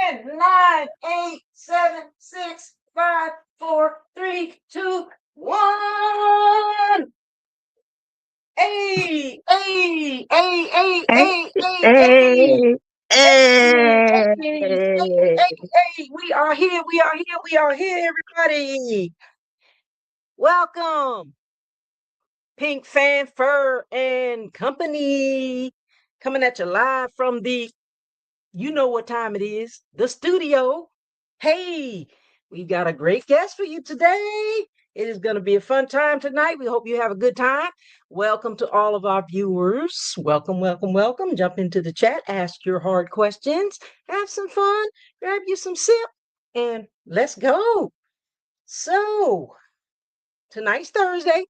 10, 9, 8, 7, 6, 5, 4, 3, 2, 1. Hey, hey, hey, hey, Hey, hey, hey, hey, hey, hey, hey. hey, hey. We are here, we are here, we are here, everybody. Welcome, Pink Fan Fur and Company. Coming at you live from you know what time it is, the studio. Hey, we've got a great guest for you today. It is going to be a fun time tonight. We hope you have a good time. Welcome to all of our viewers. Welcome, welcome, welcome. Jump into the chat, ask your hard questions, have some fun, grab you some sip, and let's go. So, tonight's Thursday.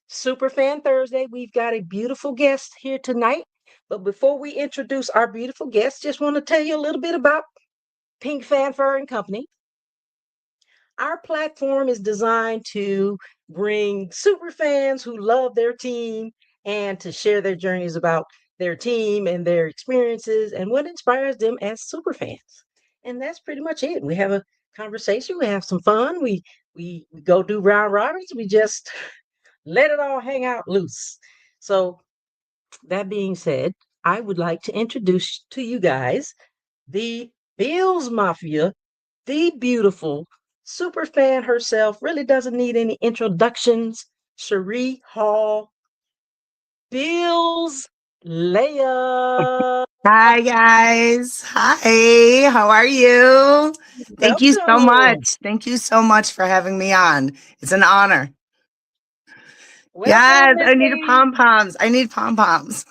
Superfan Thursday. We've got a beautiful guest here tonight. But before we introduce our beautiful guest, just want to tell you a little bit about Pink Fanfur and Company. Our platform is designed to bring super fans who love their team and to share their journeys about their team and their experiences and what inspires them as super fans. And that's pretty much it. We have a conversation, we have some fun, we go do round robins, we just let it all hang out loose. So, that being said, I would like to introduce to you guys the Bills Mafia, the beautiful super fan herself, really doesn't need any introductions. Cherie Hall, Bills Leia. Hi, guys. Hi, how are you? Thank you so Welcome. much. Thank you so much for having me on. It's an honor. Welcome, Yes, Miss I need Lee. pom-poms. I need pom-poms.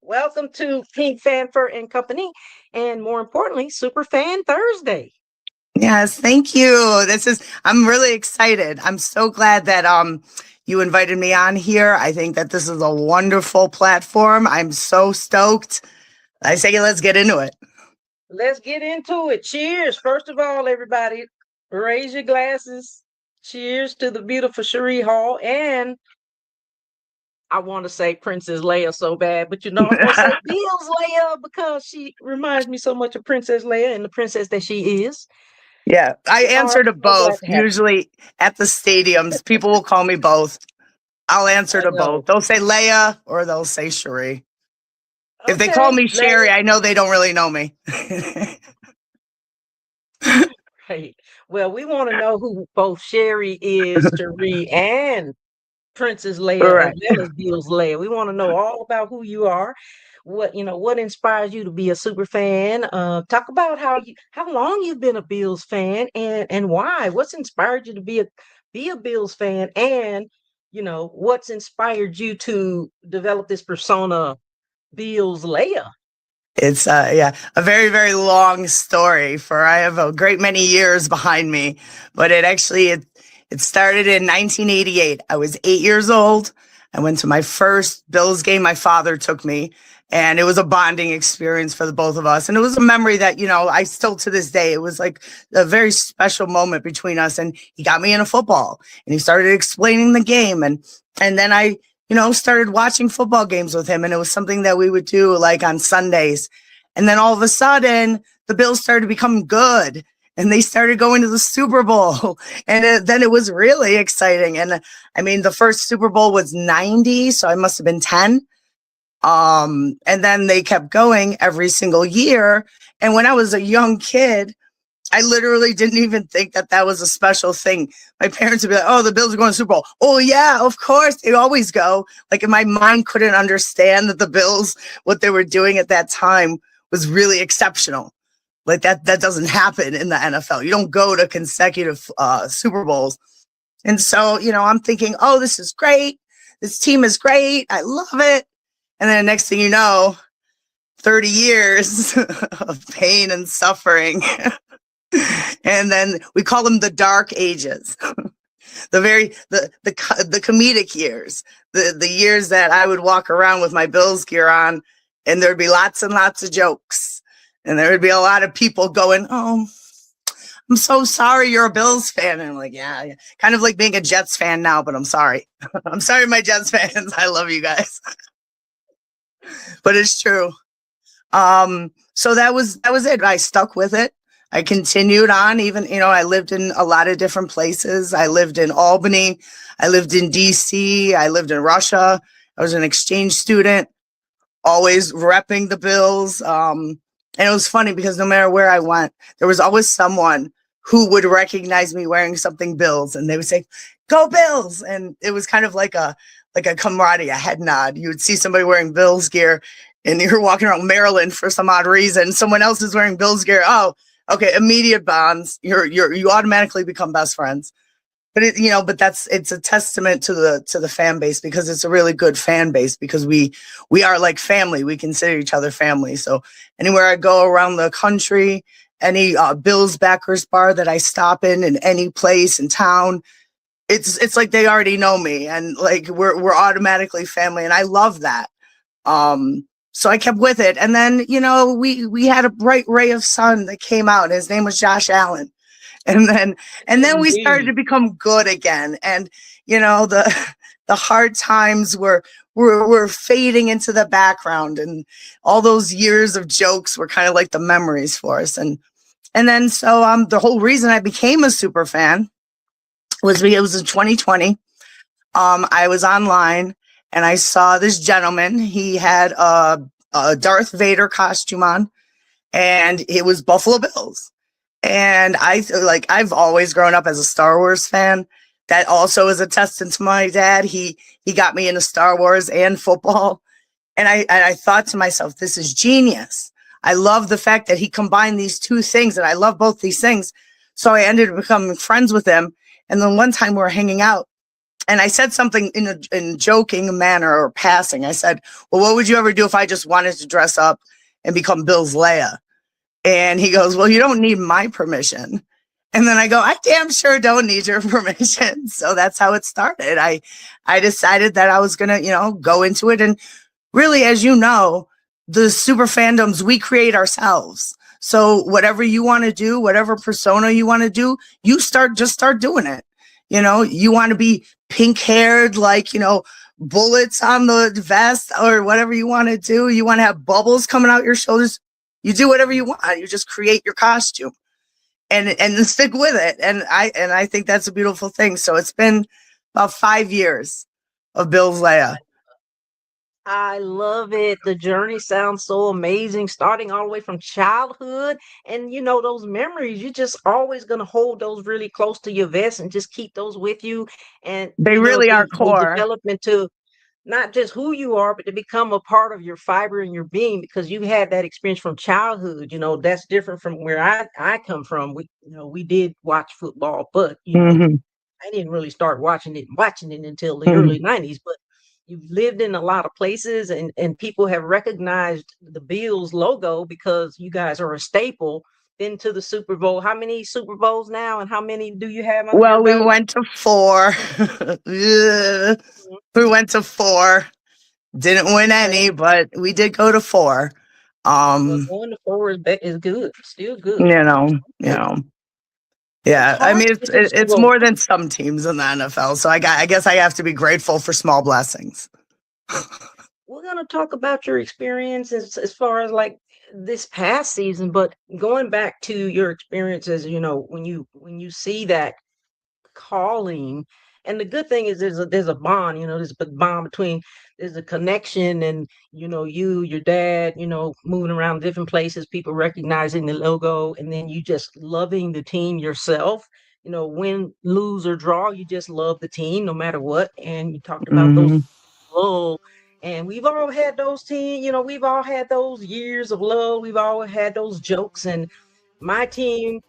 Welcome to Pink Fanfur and Company, and more importantly, Super Fan Thursday. Yes, thank you. I'm really excited. I'm so glad that you invited me on here. I think that this is a wonderful platform. I'm so stoked. I say let's get into it. Let's get into it. Cheers. First of all, everybody, raise your glasses. Cheers to the beautiful Cherie Hall. And I want to say Princess Leia so bad, but I'm going to say Bill's Leia because she reminds me so much of Princess Leia and the princess that she is. Yeah, I We are answer to so glad both. to have you. Usually at the stadiums, people will call me both. I'll answer I to know. both. They'll say Leia or they'll say Cherie. If they call Okay, me Leia. Sherry, I know they don't really know me. Right. Well, we want to know who both Sherry is, Cherie, and Princess Leia, as Right. well as Bill's Leia. We want to know all about who you are, what inspires you to be a super fan. Talk about how long you've been a Bills fan and why. What's inspired you to be a Bills fan, and what's inspired you to develop this persona, Bills Leia. It's yeah, a very, very long story for I have a great many years behind me, but it started in 1988. I was 8 years old. I went to my first Bills game. My father took me, and it was a bonding experience for the both of us. And it was a memory that, I still to this day, it was like a very special moment between us. And he got me into football and he started explaining the game. And then I started watching football games with him. And it was something that we would do like on Sundays. And then all of a sudden, the Bills started becoming good and they started going to the Super Bowl. And then it was really exciting. And I mean, the first Super Bowl was 90, so I must have been 10. And then they kept going every single year. And when I was a young kid, I literally didn't even think that that was a special thing. My parents would be like, "Oh, the Bills are going to Super Bowl." Oh yeah, of course they always go. Like, my mind couldn't understand that the Bills, what they were doing at that time, was really exceptional. Like that doesn't happen in the NFL. You don't go to consecutive Super Bowls. And so, I'm thinking, "Oh, this is great. This team is great. I love it." And then the next thing you know, 30 years of pain and suffering. And then we call them the dark ages, the comedic years, the years that I would walk around with my Bills gear on, and there'd be lots and lots of jokes, and there would be a lot of people going, "Oh, I'm so sorry you're a Bills fan," and I'm like, yeah, kind of like being a Jets fan now, but I'm sorry. I'm sorry, my Jets fans. I love you guys, but it's true. So that was it. I stuck with it. I continued on, even, I lived in a lot of different places. I lived in Albany. I lived in DC. I lived in Russia. I was an exchange student, always repping the Bills. And it was funny because no matter where I went, there was always someone who would recognize me wearing something Bills, and they would say, "Go Bills!" And it was kind of like a camaraderie, a head nod. You would see somebody wearing Bills gear, and you're walking around Maryland for some odd reason. Someone else is wearing Bills gear. Oh, okay, immediate bonds. You automatically become best friends. But it's a testament to the fan base, because it's a really good fan base, because we are like family. We consider each other family. So anywhere I go around the country, any Bills backers bar that I stop in any place in town, it's like they already know me, and like we're automatically family, and I love that. So I kept with it, and then we had a bright ray of sun that came out, and his name was Josh Allen. And then we started to Indeed. become good again, and the the hard times were fading into the background, and all those years of jokes were kind of like the memories for us. And then so the whole reason I became a super fan was because it was in 2020. I was online, and I saw this gentleman. He had a Darth Vader costume on, and it was Buffalo Bills. And I've always grown up as a Star Wars fan. That also is a testament to my dad. He got me into Star Wars and football. And I thought to myself, this is genius. I love the fact that he combined these two things, and I love both these things. So I ended up becoming friends with him. And then one time we were hanging out, and I said something in joking manner or passing. I said, "Well, what would you ever do if I just wanted to dress up and become Bill's Leia?" And he goes, "Well, you don't need my permission." And then I go, "I damn sure don't need your permission." So that's how it started. I decided that I was gonna, go into it. And really, as you know, the super fandoms we create ourselves. So whatever you want to do, whatever persona you want to do, just start doing it. You want to be pink haired, like, bullets on the vest, or whatever you want to do. You want to have bubbles coming out your shoulders. You do whatever you want. You just create your costume, and stick with it. And I think that's a beautiful thing. So it's been about 5 years of Bill's Leia. I love it. The journey sounds so amazing, starting all the way from childhood. And those memories, you're just always going to hold those really close to your vest and just keep those with you. And, They really are they core. develop into not just who you are, but to become a part of your fiber and your being, because you had that experience from childhood. That's different from where I come from. We did watch football, but Hmm. I didn't really start watching it until the Hmm. early 90s. But you've lived in a lot of places, and people have recognized the Bills logo because you guys are a staple. Been to the Super Bowl. How many Super Bowls now, and how many do you have under your Well, we belt? went to four. Yeah. Mhm. We went to four. Didn't win Okay. any, but we did go to four. Well, Um, going to four is good. Still you good. know, you Good. know. It's Yeah, I hard mean, to it's get to the Super it's Bowl. more than some teams in the NFL. So I guess I have to be grateful for small blessings. We're gonna talk about your experience as far as like this past season, but going back to your experiences, when you see that calling. And the good thing is there's a bond, there's a bond between there's a connection, and your dad, moving around different places, people recognizing the logo, and then you just loving the team yourself. Win, lose, or draw, you just love the team no matter what. And you talked about those Hmm. love. And we've all had those we've all had those years of love. We've all had those jokes. And my team,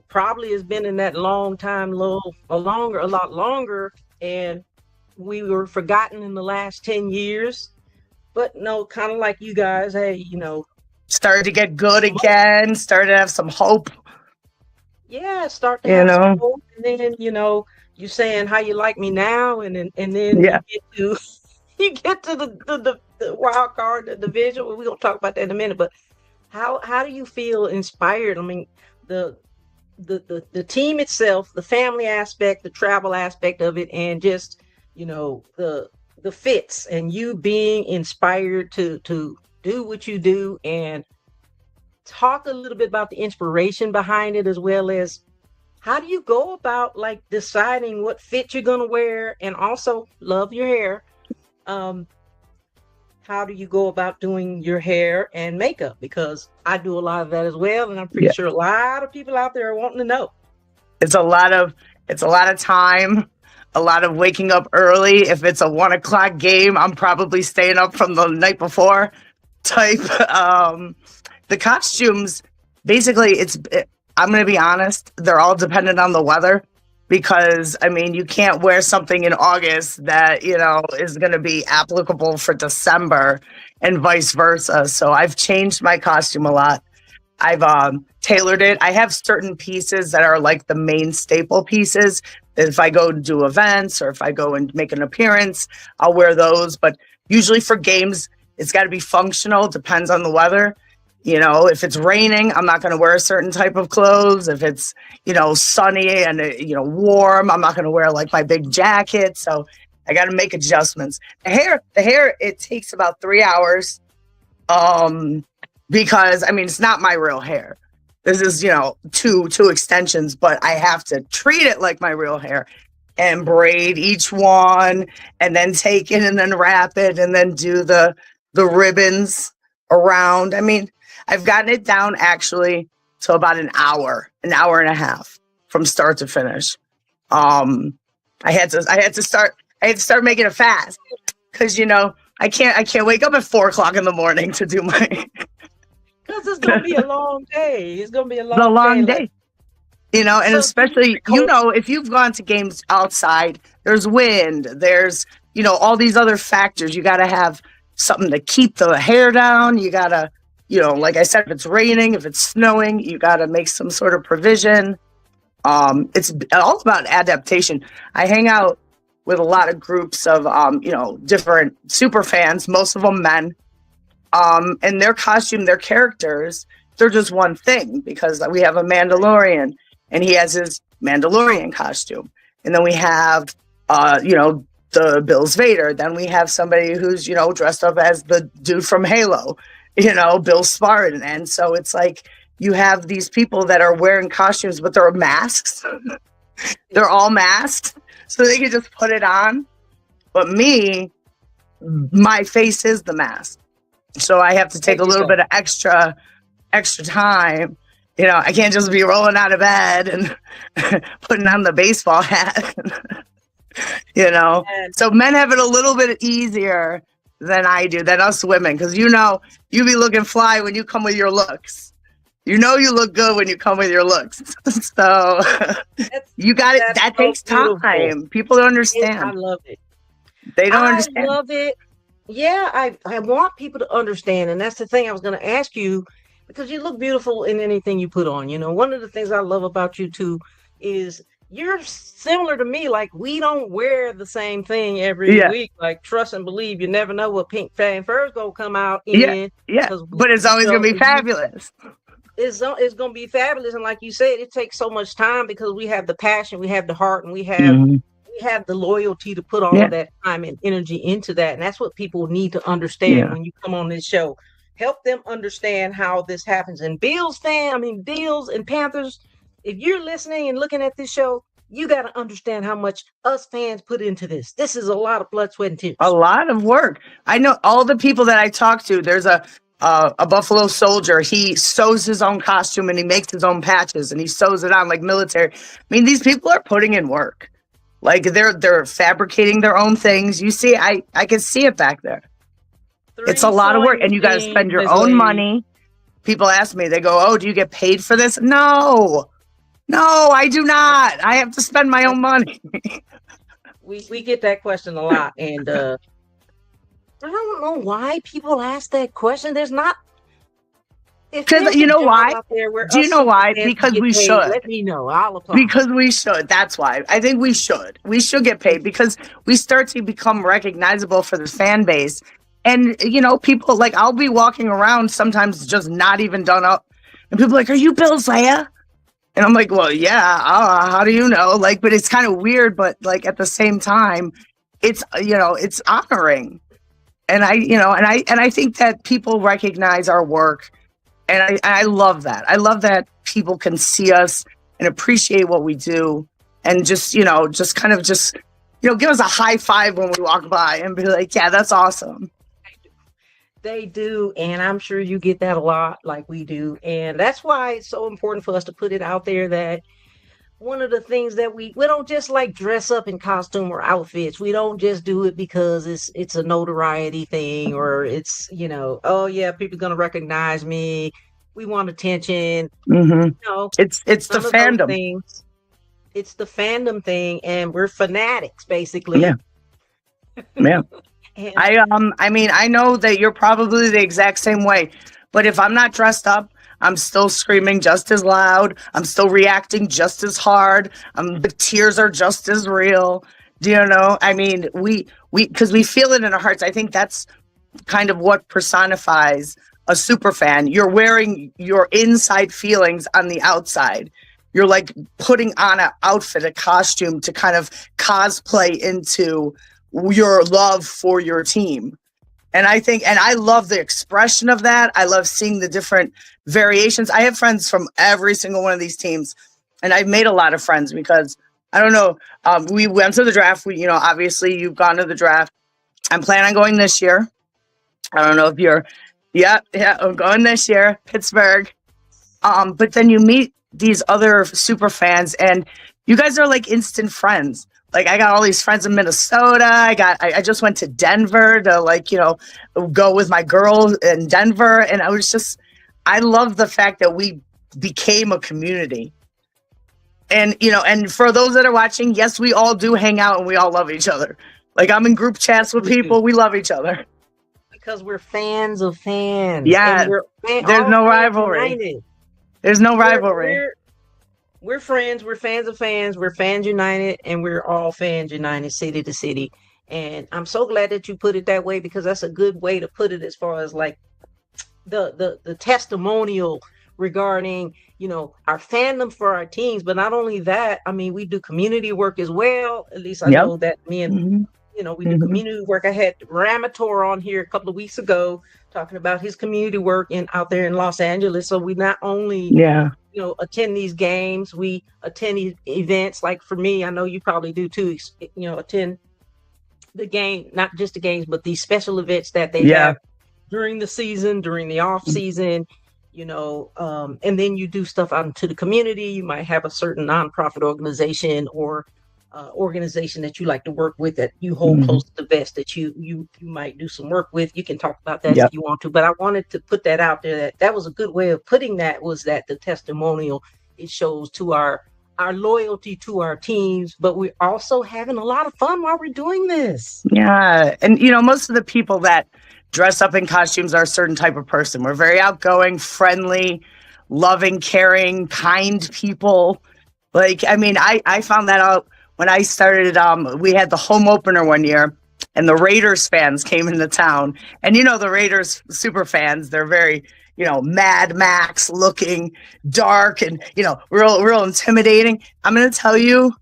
probably has been in that long time low, a lot longer, and we were forgotten in the last 10 years. But no, kind of like you guys, hey, Started to get good some mo- again. Started to have some hope. yeah, start to You have some know. hope, and then you saying how you like me now, and then Yeah. you get to you get to the wild card, the division. We're gonna talk about that in a minute, but how do you feel inspired? I mean, the the team itself, the family aspect, the travel aspect of it, and just the fits, and you being inspired to do what you do, and talk a little bit about the inspiration behind it, as well as how do you go about like deciding what fit you're going to wear, and also love your hair. Um, how do you go about doing your hair and makeup? Because I do a lot of that as well, and I'm pretty Yeah. sure a lot of people out there are wanting to know. It's a lot of time, a lot of waking up early. If it's a 1 o'clock game, I'm probably staying up from the night before type. The costumes, basically, I'm going to be honest, they're all dependent on the weather, because I mean, you can't wear something in August that, is going to be applicable for December and vice versa. So I've changed my costume a lot. I've tailored it. I have certain pieces that are like the main staple pieces. If I go do events or if I go and make an appearance, I'll wear those. But usually for games, it's got to be functional. Depends on the weather. If it's raining, I'm not going to wear a certain type of clothes. If it's, sunny and, warm, I'm not going to wear like my big jacket. So I got to make adjustments. The hair, it takes about 3 hours. Because I mean, it's not my real hair. This is, two extensions, but I have to treat it like my real hair and braid each one and then take it and then wrap it and then do the ribbons around. I mean, I've gotten it down actually to about an hour and a half from start to finish. I had to start making it fast because, I can't wake up at 4 o'clock in the morning to do my. Because it's going to be a long day. It's going to be a long day. Like, and so especially, if you've gone to games outside, there's wind, there's, all these other factors. You got to have something to keep the hair down. You got to, like I said, if it's raining, if it's snowing, you got to make some sort of provision. It's all about adaptation. I hang out with a lot of groups of, different super fans, most of them men. And their costume, their characters, they're just one thing, because we have a Mandalorian and he has his Mandalorian costume. And then we have, the Bill's Vader. Then we have somebody who's, dressed up as the dude from Halo, Bill Spartan. And so it's like you have these people that are wearing costumes, but they're masks. They're all masked, so they can just put it on. But me, my face is the mask. So I have to take a little bit of extra time. I can't just be rolling out of bed and putting on the baseball hat. So men have it a little bit easier than I do, than us women, because you be looking fly when you come with your looks. You look good when you come with your looks. So you got it. That so takes time. Beautiful. People don't understand. I love it. They don't understand. I love it. Yeah, I want people to understand. And that's the thing I was going to ask you, because you look beautiful in anything you put on. One of the things I love about you too is you're similar to me. Like, we don't wear the same thing every week. Like, trust and believe, you never know what PINKFanFur is going to come out in. Yeah. But it's always going to be fabulous. It's going to be fabulous. And like you said, it takes so much time because we have the passion, we have the heart, and we have the loyalty to put all of that time and energy into that. And that's what people need to understand when you come on this show. Help them understand how this happens. And Bills and Panthers, if you're listening and looking at this show, you got to understand how much us fans put into this. This is a lot of blood, sweat, and tears. A lot of work. I know all the people that I talk to. There's a Buffalo Soldier. He sews his own costume and he makes his own patches and he sews it on like military. I mean, these people are putting in work. Like they're fabricating their own things. You see, I can see it back there. It's a lot of work, and you got to spend your own money. People ask me, they go, "Oh, do you get paid for this?" No, I do not. I have to spend my own money. we get that question a lot, and I don't know why people ask that question. There's not. Because you know why? Do you know why? Because we should. Let me know. I'll apply. Because we should. That's why. I think we should. We should get paid because we start to become recognizable for the fan base. And, people, like, I'll be walking around sometimes just not even done up. And people are like, "Are you Bill's Leia?" And I'm like, "Well, yeah. How do you know?" Like, but it's kind of weird. But, like, at the same time, it's, it's honoring. And I think that people recognize our work, and I love that. I love that people can see us and appreciate what we do, and just give us a high five when we walk by and be like, yeah, that's awesome. They do, and I'm sure you get that a lot like we do. And that's why it's so important for us to put it out there that one of the things that we don't just like dress up in costume or outfits. We don't just do it because it's a notoriety thing, or it's, oh yeah, people gonna recognize me. We want attention. Hmm. No, It's the none of those fandom. things. It's the fandom thing, and we're fanatics Yeah, basically. yeah. And I know that you're probably the exact same way, but if I'm not dressed up, I'm still screaming just as loud. I'm still reacting just as hard. The tears are just as real. Do you know? I mean, because we feel it in our hearts. I think that's kind of what personifies a super fan. You're wearing your inside feelings on the outside. You're like putting on an outfit, a costume to kind of cosplay into your love for your team. And I love the expression of that. I love seeing the different variations. I have friends from every single one of these teams, and I've made a lot of friends because I don't know. We went to the draft. Obviously you've gone to the draft. I'm planning on going this year. I don't know if you're, yeah, I'm going this year, Pittsburgh. But then you meet these other super fans, and you guys are like instant friends. Like I got all these friends in Minnesota. I just went to Denver to go with my girl in Denver, and I love the fact that we became a community. And for those that are watching, yes, we all do hang out and we all love each other. Like I'm in group chats with we do people. We love each other. because we're fans of fans, and Yeah, we're there's all no fans rivalry. united. There's no We're rivalry. we're we're friends. We're fans of fans. We're fans united, and we're all fans united, city to city. And I'm so glad that you put it that way, because that's a good way to put it as far as like the testimonial regarding our fandom for our teams. But not only that, I mean, we do community work as well. At least I Yep. know that me and Hmm. we do Hmm. community work. I had Ramator on here a couple of weeks ago talking about his community work out there in Los Angeles. So we not only Yeah. attend these games, we attend these events. Like for me, I know you probably do too. Attend the game, not just the games, but these special events that they Yeah. have during the season, during the off season. And then you do stuff out into the community. You might have a certain nonprofit organization or organization that you like to work with, that you hold Hmm. close to the vest, that you might do some work with. You can talk about that if Yep. you want to, but I wanted to put that out there, that was a good way of putting that, was that the testimonial, it shows to our loyalty to our teams, but we're also having a lot of fun while we're doing this. Yeah. And, most of the people that dress up in costumes are a certain type of person. We're very outgoing, friendly, loving, caring, kind people. Like, I mean, I found that out when I started. We had the home opener one year, and the Raiders fans came into town. And, the Raiders super fans, they're very, Mad Max looking, dark, and, real intimidating. I'm going to tell you,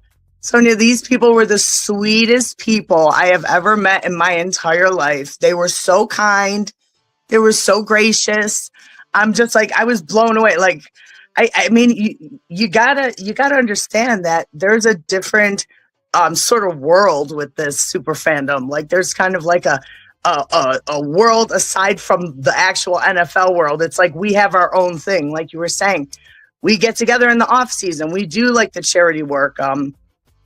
Sonia, these people were the sweetest people I have ever met in my entire life. They were so kind. They were so gracious. I'm just like, I was blown away. Like, I mean, you gotta understand that there's a different sort of world with this super fandom. Like, there's kind of like a world aside from the actual NFL world. It's like we have our own thing. Like you were saying, we get together in the off season. We do like the charity work.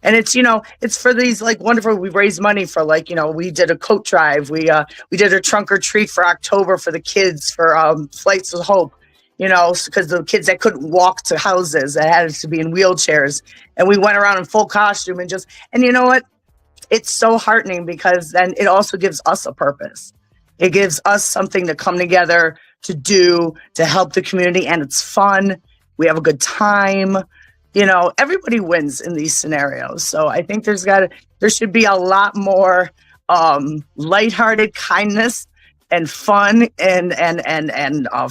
And it's for these like wonderful. We raise money for we did a coat drive. We did a trunk or treat for October for the kids for Flights of Hope. Because the kids that couldn't walk to houses that had to be in wheelchairs, and we went around in full costume and you know what? It's so heartening because then it also gives us a purpose. It gives us something to come together to do to help the community, and it's fun. We have a good time. Everybody wins in these scenarios. So I think there should be a lot more lighthearted kindness and fun and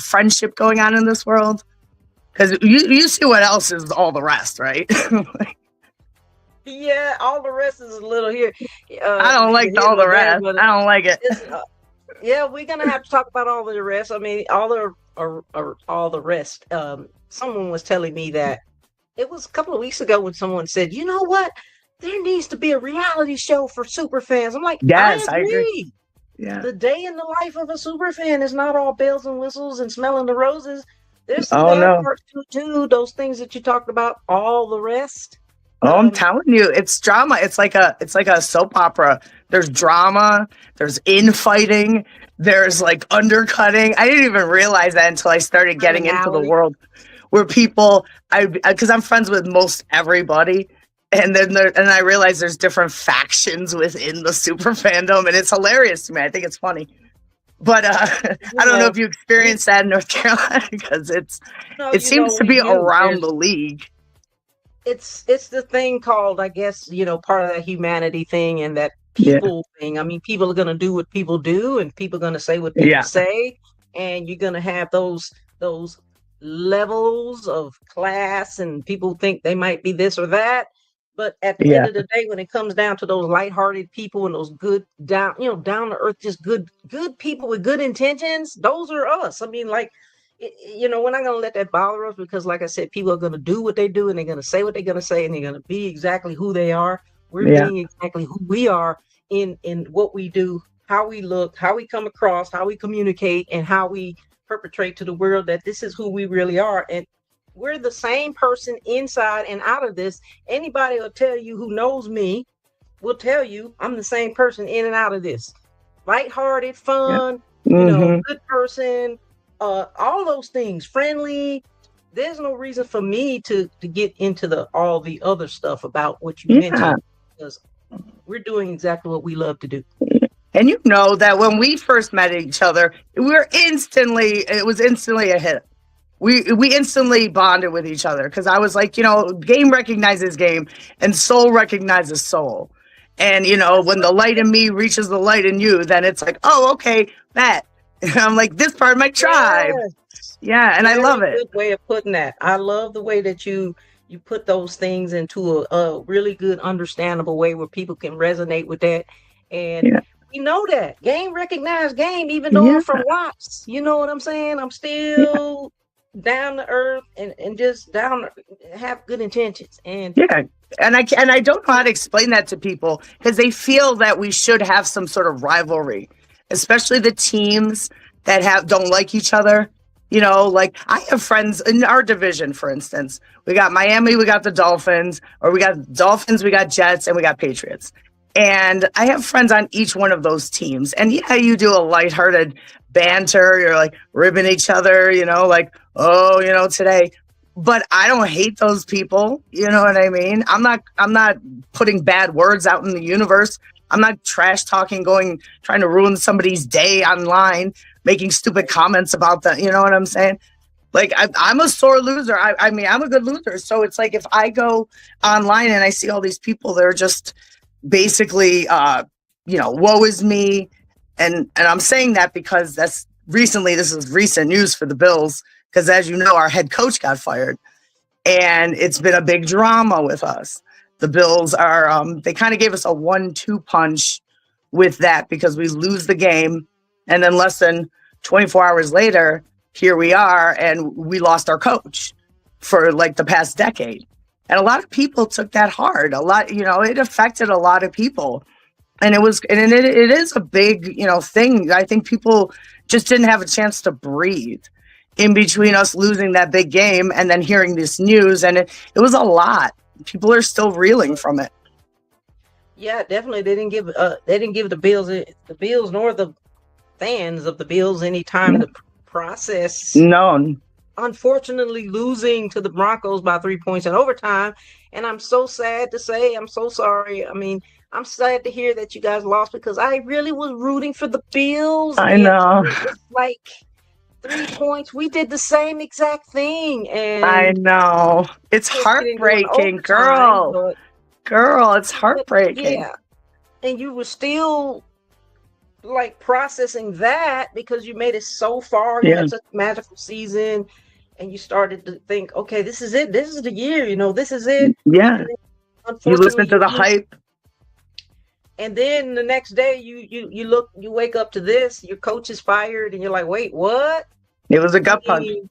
friendship going on in this world. Because you see what else is all the rest, right? Yeah, all the rest is a little here. I don't like here all or the there, rest. but I don't like it. Yeah, we're gonna have to talk about all of the rest. I mean, all the rest. Someone was telling me that it was a couple of weeks ago when someone said, "You know what? There needs to be a reality show for super fans." I'm like, I Yes, I agree. agree. Yeah. The day in the life of a super fan is not all bells and whistles and smelling the roses. There's some Oh bad no. parts too. Those things that you talked about. All the rest. Oh, I'm Um, telling you, it's drama. It's like a soap opera. There's drama, there's infighting, there's like undercutting. I didn't even realize that until I started getting into the criminality. world where people because I'm friends with most everybody. And I realize there's different factions within the super fandom, and it's hilarious to me. I think it's funny. But You I don't know know, if you we experienced that in North Carolina because no, it seems to we be do. around There's the league. it's the thing called, I guess, part of that humanity thing and that Yeah. people thing. I mean, people are gonna do what people do, and people are gonna say what people Yeah. say, and you're gonna have those levels of class, and people think they might be this or that. But at the end Yeah. of the day, when it comes down to those lighthearted people and those good down to earth, just good people with good intentions, those are us. I mean, like we're not going to let that bother us because, like I said, people are going to do what they do and they're going to say what they're going to say and they're going to be exactly who they are. We're Yeah. being exactly who we are in what we do, how we look, how we come across, how we communicate, and how we perpetrate to the world that this is who we really are. And we're the same person inside and out of this. Anybody will tell you who knows me will tell you I'm the same person in and out of this. Lighthearted, Yeah. fun, Hmm. good person, all those things, friendly. There's no reason for me to get into the all the other stuff about what you Yeah. mentioned because we're doing exactly what we love to do. And you know that when we first met each other, it was instantly a hit. We instantly bonded with each other because I was like, game recognizes game and soul recognizes soul. And That's when what the light in me reaches the light in you, then it's like, oh, okay, Matt. I'm like, this part of my tribe. Yes. Yeah, and I love Very it. good way of putting that. I love the way that you put those things into a really good, understandable way where people can resonate with that. And Yeah. we know that game recognized game, even though I'm Yeah. from Watts. You know what I'm saying? I'm Yeah. still down to earth and just have good intentions. And Yeah. And I don't know how to explain that to people because they feel that we should have some sort of rivalry, especially the teams that have don't like each other. Like I have friends in our division, for instance. We got Miami, we got the Dolphins, or we got Dolphins, we got Jets, and we got Patriots. And I have friends on each one of those teams. And yeah, you do a lighthearted banter. You're like ribbing each other, like, oh, today, but I don't hate those people. You know what I mean? I'm not putting bad words out in the universe. I'm not trash talking, trying to ruin somebody's day online, making stupid comments about that. You know what I'm saying? Like I'm a sore loser. I mean, I'm a good loser. So it's like if I go online and I see all these people, they're just basically, woe is me. And I'm saying that because this is recent news for the Bills because, as you know, our head coach got fired, and it's been a big drama with us. The Bills are they kind of gave us a 1-2 punch with that because we lose the game, and then less than 24 hours later, here we are, and we lost our coach for like the past decade. And a lot of people took that hard. It affected a lot of people, and it is a big thing. I think people just didn't have a chance to breathe in between us losing that big game and then hearing this news, and it was a lot. People are still reeling from it. yeah, definitely they didn't give the Bills nor the fans of the Bills any time Yeah. to process, No, unfortunately losing to the Broncos by 3 points in overtime. And I'm so sad to say, I'm so sorry. I mean, I'm sad to hear that you guys lost because I really was rooting for the Bills. I And know. it's like 3 points. We did the same exact thing. I And know. It's of course, we didn't go into heartbreaking, overtime, girl. Girl, it's but heartbreaking. yeah. And you were still like processing that because you made it so far. You Yeah. had such a magical season, and you started to think, okay, this is it. This is the year. This is it. Yeah. And then, You listen unfortunately, to you the lose. hype. And then the next day, you wake up to this. Your coach is fired, and you're like, wait, what? It was a I gut punch. mean,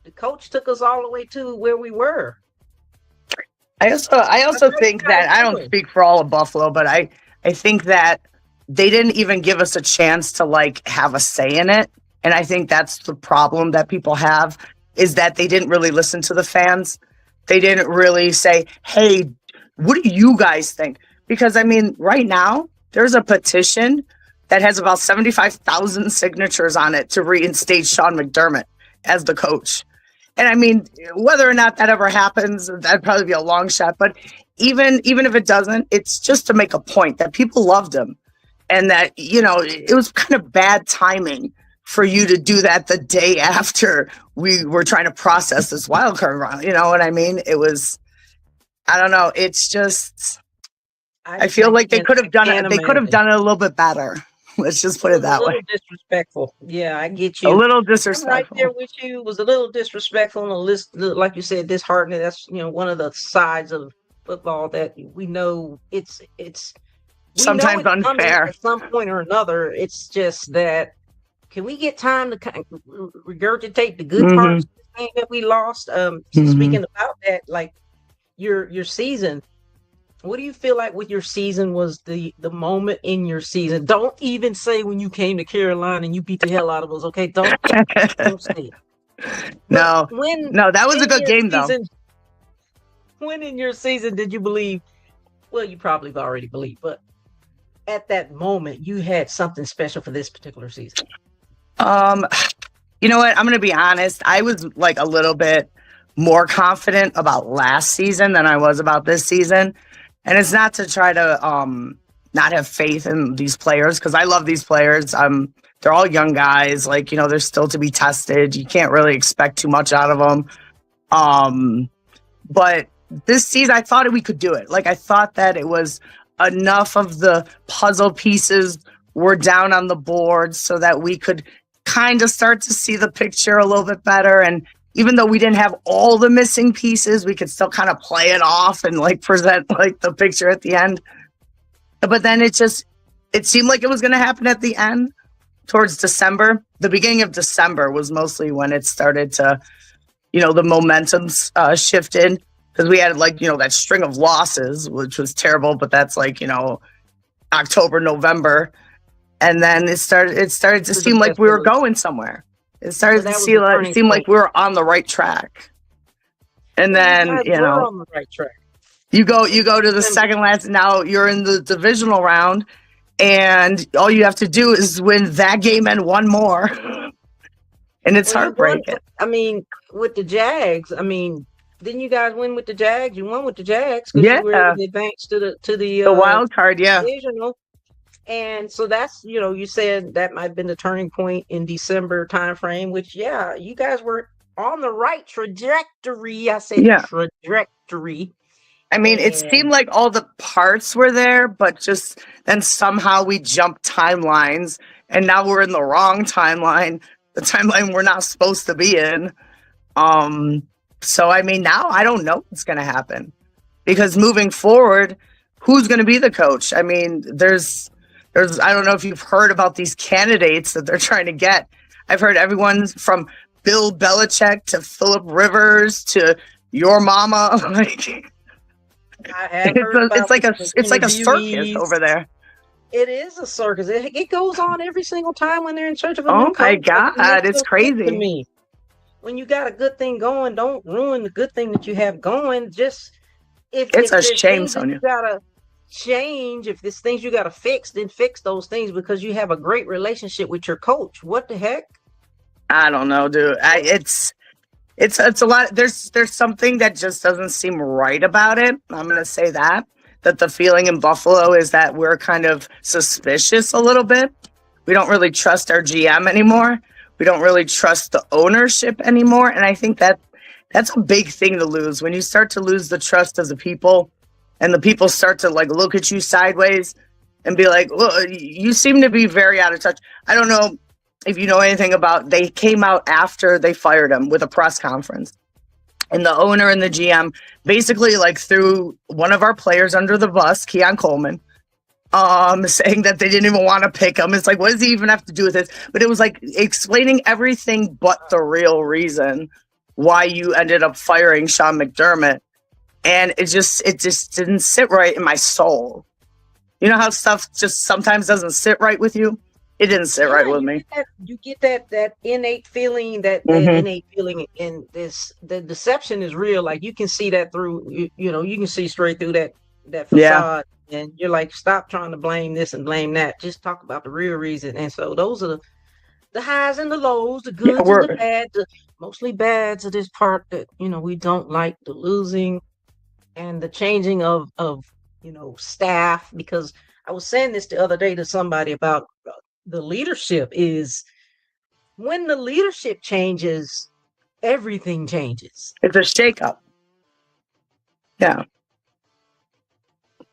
the coach took us all the way to where we were. I How also you think guys that I don't doing? speak for all of Buffalo, but I think that they didn't even give us a chance to like have a say in it. And I think that's the problem that people have is that they didn't really listen to the fans. They didn't really say, "Hey, what do you guys think?" Because I mean, right now there's a petition that has about 75,000 signatures on it to reinstate Sean McDermott as the coach. And I mean, whether or not that ever happens, that'd probably be a long shot. But even if it doesn't, it's just to make a point that people loved him, and that it was kind of bad timing for you to do that the day after we were trying to process this wild card round. You know what I mean? It was. I don't know. It's just. I feel like they could have done can't it. They could have imagine. done it a little bit better. Let's just It put it was a that way. little disrespectful. Yeah, I get A you. little I'm right there disrespectful. with you. It was a little disrespectful and a list, like you said, disheartening. That's one of the sides of football that we know we know Sometimes it's coming unfair. at some point or another. It's just that can we get time to kind of regurgitate the good Hmm. parts of the thing that we lost? Hmm. Speaking about that, like your season, what do you feel like with your season was the moment in your season? Don't even say when you came to Carolina and you beat the hell out of us. Okay, don't say it. But No, when no, that was a in good your game though. season, when in your season did you believe? Well, you probably have already believed, but at that moment, you had something special for this particular season. Um, you know what? I'm going to be honest. I was like a little bit more confident about last season than I was about this season. And it's not to try to not have faith in these players because I love these players. They're all young guys. Like, they're still to be tested. You can't really expect too much out of them. But this season, I thought we could do it. Like, I thought that it was enough of the puzzle pieces were down on the board so that we could kind of start to see the picture a little bit better. And even though we didn't have all the missing pieces, we could still kind of play it off and like present like the picture at the end. But then it seemed like it was going to happen at the end towards December. The beginning of December was mostly when it started to, the momentum shifted because we had like, that string of losses, which was terrible, but that's like, October, November. And then it started to Was the seem like best we were feeling. going somewhere. It So started to that was the turning seem like point. we were on the right track. And Well, you then, guys were on the right track. you go In to the December, second last, now you're in the divisional round and all you have to do is win that game and one more. And it's well, you won. heartbreaking. I mean, with the Jags. I mean, didn't you guys win with the Jags? You won with the Jags because you were able Yeah. to advance to the The wild card. Yeah. divisional. And so that's, you said that might have been the turning point in December timeframe, which, yeah, you guys were on the right trajectory. I said Yeah. trajectory. I mean, it seemed And like all the parts were there, but just then somehow we jumped timelines and now we're in the wrong timeline, the timeline we're not supposed to be in. So I mean, now I don't know what's going to happen because moving forward, who's going to be the coach? I mean, there's I don't know if you've heard about these candidates that they're trying to get. I've heard everyone from Bill Belichick to Philip Rivers to your mama. Like I have heard it's about like the it's like a circus interviewees. over there. It is a circus. It goes on every single time when they're in search of a new Oh my coach. That God, doesn't make it's no sense to crazy. me. When you got a good thing going, don't ruin the good thing that you have going. Just It's if a there's shame, things that you Sonia. gotta change, if there's things you gotta fix, then fix those things because you have a great relationship with your coach. What the heck? I don't know, dude. It's a lot. There's something that just doesn't seem right about it. I'm gonna say that the feeling in Buffalo is that we're kind of suspicious a little bit. We don't really trust our GM anymore. We don't really trust the ownership anymore. And I think that's a big thing to lose when you start to lose the trust of the people and the people start to like look at you sideways and be like, well, you seem to be very out of touch. I don't know if you know anything about, they came out after they fired him with a press conference. And the owner and the GM basically like threw one of our players under the bus, Keon Coleman, saying that they didn't even want to pick him. It's like, what does he even have to do with this? But it was like explaining everything but the real reason why you ended up firing Sean McDermott. And it just didn't sit right in my soul. You know how stuff just sometimes doesn't sit right with you? It didn't sit right with me. You get that innate feeling, that innate feeling, and the deception is real. Like you can see that through, you can see straight through that facade, and you're like, stop trying to blame this and blame that. Just talk about the real reason. And so those are the highs and the lows, the goods and the bad, mostly bads of this part that we don't like, the losing and the changing of staff. Because I was saying this the other day to somebody about the leadership is when the leadership changes, everything changes. It's a shakeup. Yeah.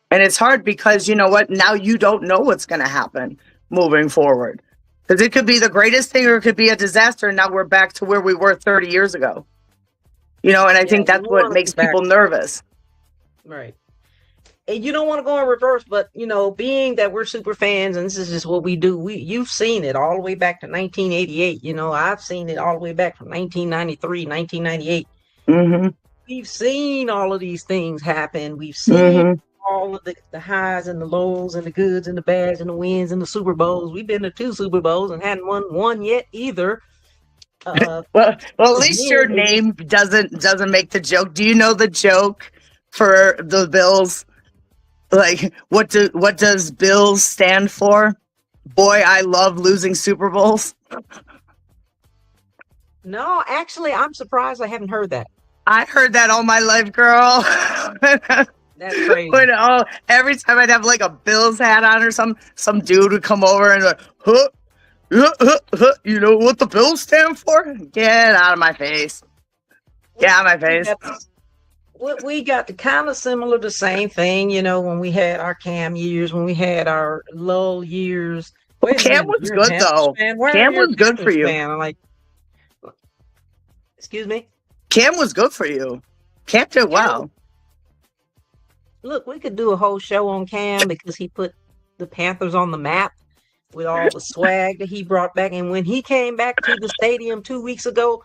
And it's hard because you know what? Now you don't know what's going to happen moving forward. Because it could be the greatest thing or it could be a disaster. And now we're back to where we were 30 years ago. And I think that's what makes people nervous. Right. And you don't want to go in reverse, but being that we're super fans and this is just what we do, you've seen it all the way back to 1988. I've seen it all the way back from 1993, 1998. Mm-hmm. We've seen all of these things happen. We've seen all of the highs and the lows and the goods and the bads and the wins and the Super Bowls. We've been to 2 Super Bowls and hadn't won one yet either. Well, at least your name doesn't make the joke. Do you know the joke for the Bills? Like, what does Bills stand for? Boy, I love losing Super Bowls. No, actually, I'm surprised I haven't heard that. I heard that all my life, girl. That's crazy. Every time I'd have like a Bills hat on or some dude would come over and like, you know what the Bills stand for? Get out of my face. Get out of my face. We got the kind of similar, the same thing, when we had our Cam years, when we had our lull years. Cam was good though. Cam was good for you. I'm like, excuse me? Cam was good for you. Cam did well. Look, we could do a whole show on Cam because he put the Panthers on the map with all the swag that he brought back. And when he came back to the stadium 2 weeks ago,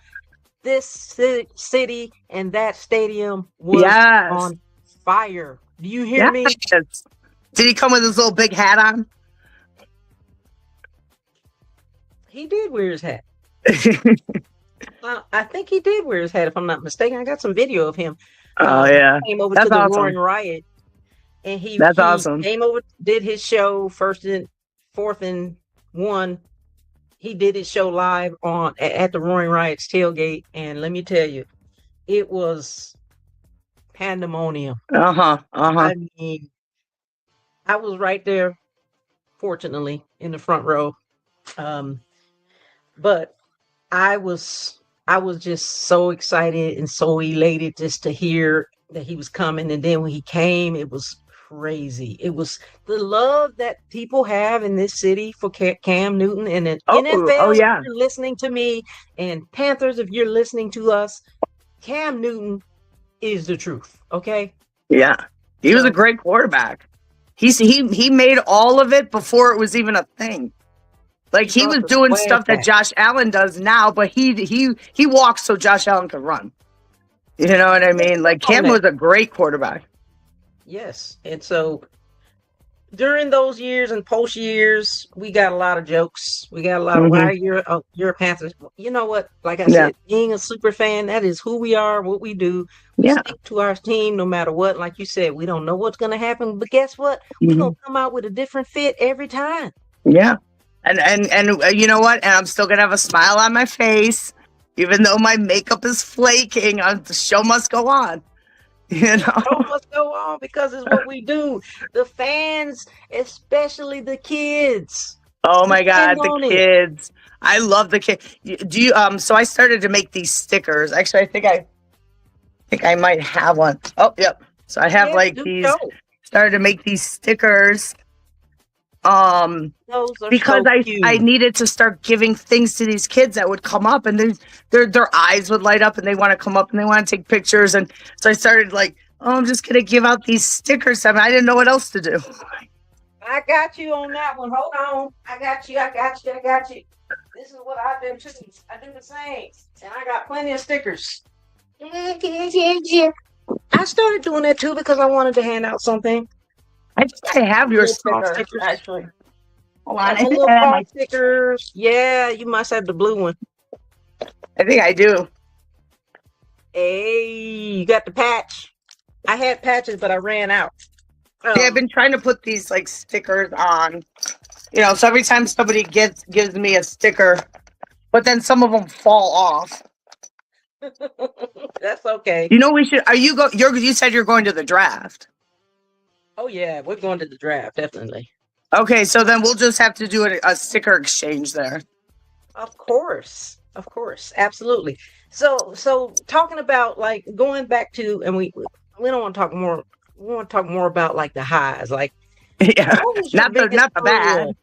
this city and that stadium was on fire. Do you hear me? Did he come with his little big hat on? He did wear his hat. I think he did wear his hat, if I'm not mistaken. I got some video of him. Oh, yeah. Came over to the Roaring Riot. And That's awesome. Came over, did his show, 4th and 1. He did his show live at the Roaring Riot's tailgate, and let me tell you, it was pandemonium. I mean, I was right there, fortunately, in the front row, but I was just so excited and so elated just to hear that he was coming, and then when he came, it was crazy. It was the love that people have in this city for Cam Newton, and then NFL, if you're listening to me, and Panthers, if you're listening to us, Cam Newton is the truth. Okay. Yeah. He was a great quarterback. He made all of it before it was even a thing. Like he was doing stuff that Josh Allen does now, but he walks so Josh Allen could run. You know what I mean? Like Cam was a great quarterback. Yes. And so during those years and post years, we got a lot of jokes. We got a lot of why you're a Panther. You know what? Like I said, being a super fan, that is who we are, what we do. We stick to our team no matter what. Like you said, we don't know what's going to happen, but guess what? We're going to come out with a different fit every time. Yeah. And you know what? And I'm still going to have a smile on my face, even though my makeup is flaking. The show must go on. You know, the show must go on because it's what we do. The fans, especially the kids. Oh my God, the kids! I love the kids. Do you? So I started to make these stickers. Actually, I think I might have one. Oh, yep. So I have these. Started to make these stickers. Those are Because so I cute. needed to start giving things to these kids that would come up and their eyes would light up and they want to come up and they want to take pictures. And so I started like, oh, I'm just gonna give out these stickers. I didn't know what else to do. I got you on that one. Hold on. I got you. I got you. I got you. This is what I do too. I do the same. And I got plenty of stickers. I started doing that too because I wanted to hand out something. I think I have Some your little small stickers, stickers. actually. Hold on, Got I my think little I have fall my. stickers. Yeah, you must have the blue one. I think I do. Hey, you got the patch. I had patches, but I ran out. Yeah, I've been trying to put these like stickers on. So every time somebody gives me a sticker, but then some of them fall off. That's okay. We should. You said you're going to the draft. Oh yeah, we're going to the draft, definitely. Okay, so then we'll just have to do a sticker exchange there. Of course, absolutely. So talking about like going back to, and we don't want to talk more. We want to talk more about like the highs. Like, Yeah, what was your not the biggest not the bad. thrill?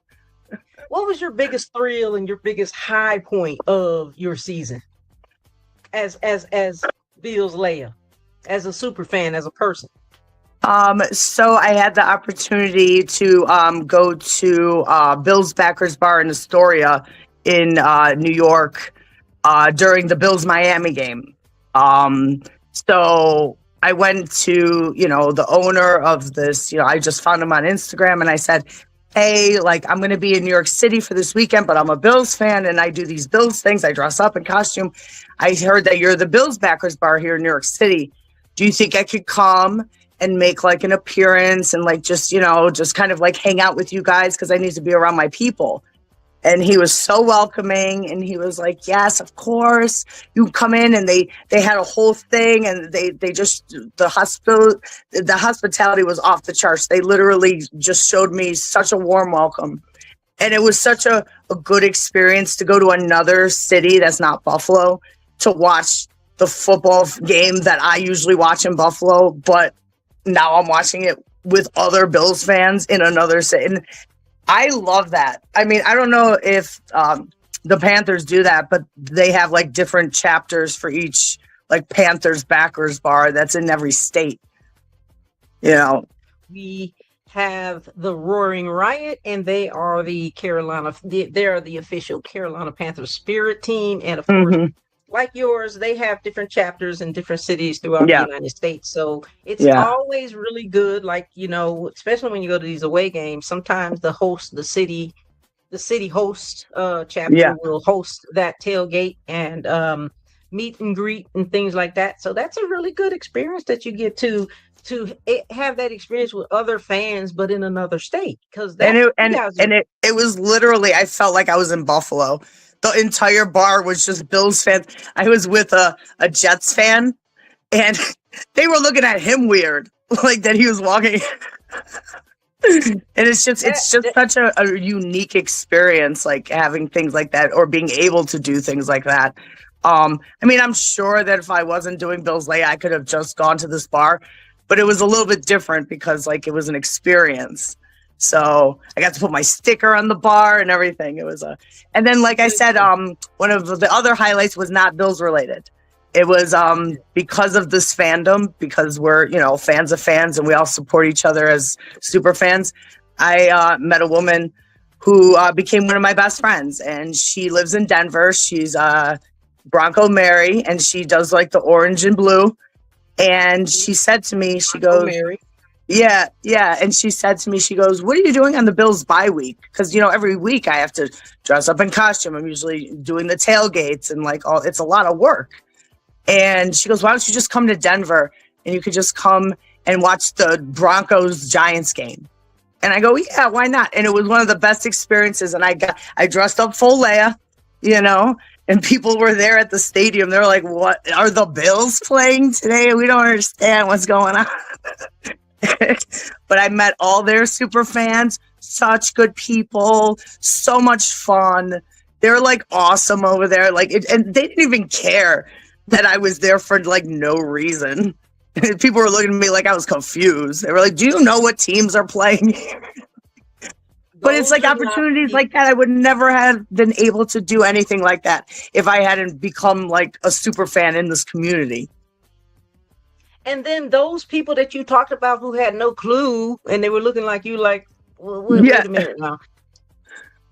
What was your biggest thrill and your biggest high point of your season as Bills Leia, as a super fan, as a person? So I had the opportunity to go to Bill's Backers Bar in Astoria in New York during the Bills Miami game. So I went to the owner of this. I just found him on Instagram and I said, hey, like I'm going to be in New York City for this weekend, but I'm a Bills fan and I do these Bills things. I dress up in costume. I heard that you're the Bills Backers Bar here in New York City. Do you think I could come and make like an appearance and like just kind of like hang out with you guys because I need to be around my people? And he was so welcoming and he was like, yes, of course, you come in. And they had a whole thing and the hospitality was off the charts. They literally just showed me such a warm welcome. And it was such a good experience to go to another city that's not Buffalo to watch the football game that I usually watch in Buffalo, but now I'm watching it with other Bills fans in another city. And I love that. I mean, I don't know if the Panthers do that, but they have like different chapters for each like Panthers backers bar that's in every state. We have the Roaring Riot, and they are the official Carolina Panthers spirit team. And of course, like yours, they have different chapters in different cities throughout the United States. So it's always really good. Like, especially when you go to these away games, sometimes the city host chapter will host that tailgate and meet and greet and things like that. So that's a really good experience that you get to have that experience with other fans, but in another state. Because it was literally, I felt like I was in Buffalo. The entire bar was just Bills fans. I was with a Jets fan, and they were looking at him weird, like that he was walking. And it's just such a unique experience, like having things like that or being able to do things like that. I mean, I'm sure that if I wasn't doing Bills Leia, I could have just gone to this bar, but it was a little bit different because like it was an experience. So I got to put my sticker on the bar and everything. It was and then like I said, one of the other highlights was not Bills related. It was because of this fandom, because we're fans of fans and we all support each other as super fans. I met a woman who became one of my best friends, and she lives in Denver. She's Bronco Mary, and she does like the orange and blue. And she said to me, she goes, Mary. Yeah. And she said to me, she goes, what are you doing on the Bills bye week? Because, every week I have to dress up in costume. I'm usually doing the tailgates and like it's a lot of work. And she goes, why don't you just come to Denver and you could just come and watch the Broncos Giants game? And I go, yeah, why not? And it was one of the best experiences. And I dressed up full Leia, and people were there at the stadium. They're like, what are the Bills playing today? We don't understand what's going on. But I met all their super fans, such good people, so much fun. They're like awesome over there. Like, and they didn't even care that I was there for like no reason. People were looking at me like I was confused. They were like, do you know what teams are playing here? But it's Those like are not the opportunities like people. that. I would never have been able to do anything like that if I hadn't become like a super fan in this community. And then those people that you talked about who had no clue and they were looking like you, like, well, Yeah. wait a minute now.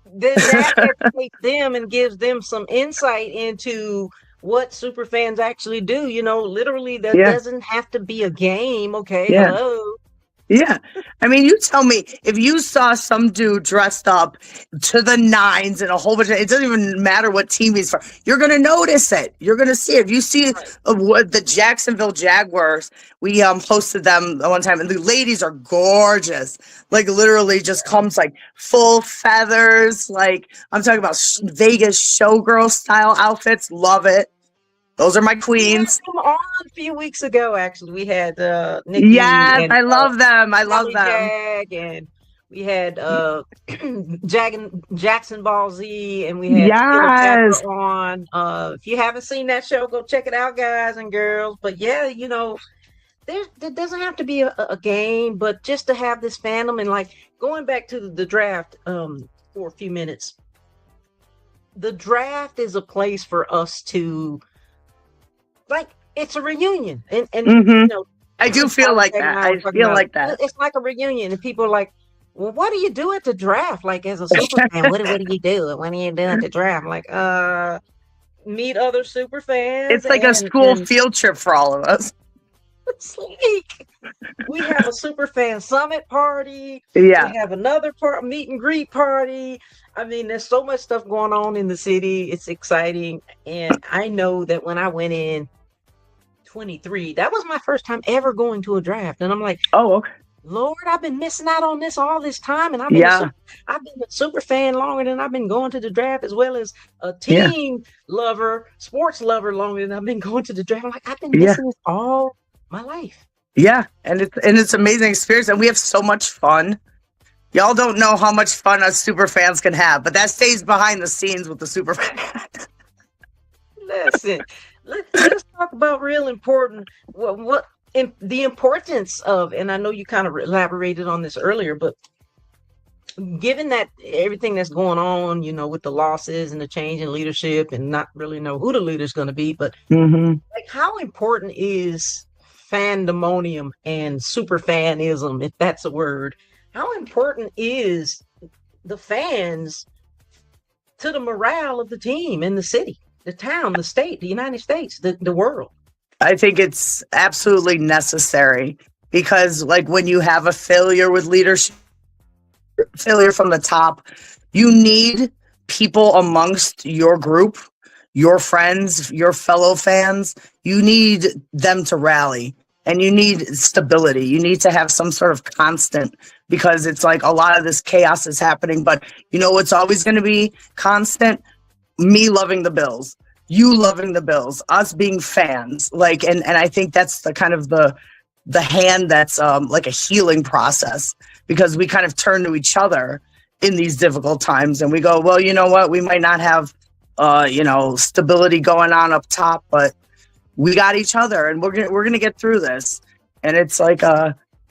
Then that educates them and gives them some insight into what super fans actually do. Literally, that Yeah. doesn't have to be a game. Okay, Yeah. hello. Yeah. I mean, you tell me if you saw some dude dressed up to the nines and a whole bunch of, it doesn't even matter what team he's from. You're going to notice it. You're going to see it. If you see Right. what the Jacksonville Jaguars, we hosted them one time and the ladies are gorgeous. Like literally just comes like full feathers. Like I'm talking about Vegas showgirl style outfits. Love it. Those are my We had queens. them on a few weeks ago. Actually, we had Nikki Yes, and I love them. I love Sally them. Jag, and we had Jackson Ball Z, and we had Cleopatra Yes. on. If you haven't seen that show, go check it out, guys and girls. But yeah, there doesn't have to be a game, but just to have this fandom. And like going back to the draft for a few minutes, the draft is a place for us to, like, it's a reunion. And Hmm. I do even feel Tyler like Tech and that. I were I talking feel about it. like that. It's like a reunion, and people are like, well, what do you do at the draft? Like, as a super fan, what do you do? What do you do at the draft? I'm like, meet other super fans, It's like a school and field trip for all of us. it's like we have a super fan summit party. We Yeah. have another meet and greet party. I mean, there's so much stuff going on in the city. It's exciting, and I know that when I went in 23, that was my first time ever going to a draft, and I'm like, Oh, okay. Lord, I've been missing out on this all this time, and Yeah. I've been a super fan longer than I've been going to the draft, as well as a Yeah. team lover, sports lover longer than I've been going to the draft. I'm like, I've been Yeah. missing this all my life. Yeah. And it's amazing experience. And we have so much fun. Y'all don't know how much fun us super fans can have, but that stays behind the scenes with the super fans. Listen, let's talk about real important what the importance of, and I know you kind of elaborated on this earlier, but given that everything that's going on, with the losses and the change in leadership and not really know who the leader's going to be, but Hmm. like, how important is fandemonium and super fanism, if that's a word? How important is the fans to the morale of the team in the city, the town, the state, the United States, the world? I think it's absolutely necessary because, like, when you have a failure with leadership, failure from the top, you need people amongst your group, your friends, your fellow fans. You need them to rally and you need stability. You need to have some sort of constant because it's like a lot of this chaos is happening. But you know what's always going to be constant? Me loving the Bills, you loving the Bills, us being fans. Like, and I think that's the kind of the hand that's like a healing process because we kind of turn to each other in these difficult times and we go, well, you know what, we might not have stability going on up top, but we got each other and we're gonna get through this. And it's like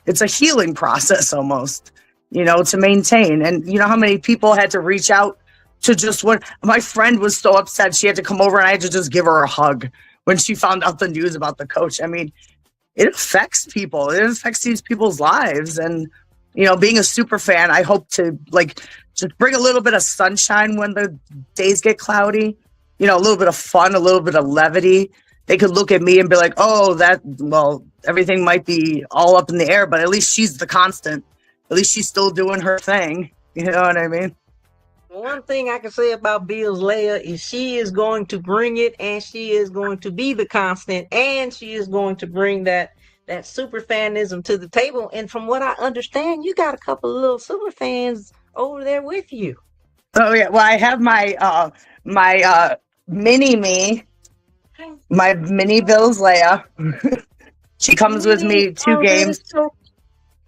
it's a healing process almost, to maintain. And you know how many people had to reach out to just when my friend was so upset she had to come over and I had to just give her a hug when she found out the news about the coach. I mean, it affects people. It affects these people's lives. And, being a super fan, I hope to just bring a little bit of sunshine when the days get cloudy, a little bit of fun, a little bit of levity. They could look at me and be like, oh, everything might be all up in the air, but at least she's the constant. At least she's still doing her thing. You know what I mean? One thing I can say about Bill's Leia is she is going to bring it, and she is going to be the constant, and she is going to bring that super fanism to the table. And from what I understand, you got a couple of little super fans over there with you. Oh yeah. Well, I have my mini me, my mini Bills Leia. She comes with me 2 games. That is so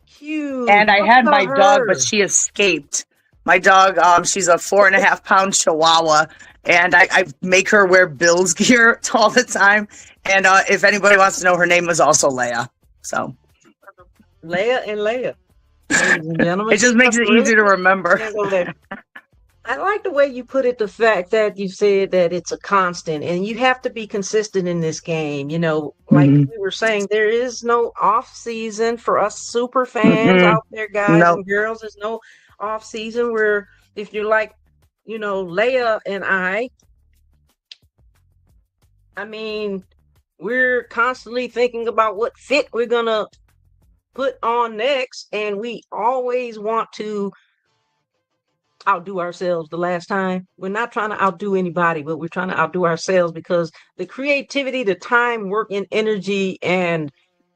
cute. And I What had about my dog, her? but she escaped. My dog, she's a 4.5 pound Chihuahua, and I make her wear Bills gear all the time. And if anybody wants to know, her name was also Leia. So Leia and Leia. ladies and gentlemen. It just makes it Really easy to quick, remember. can't go there. I like the way you put it, the fact that you said that it's a constant and you have to be consistent in this game. Like Hmm. we were saying, there is no off season for us super fans Mm-mm. out there, guys No. and girls. There's no off season where if you're like, Leia and I mean, we're constantly thinking about what fit we're gonna put on next, and we always want to outdo ourselves the last time. We're not trying to outdo anybody, but we're trying to outdo ourselves because the creativity, the time, work, and energy, and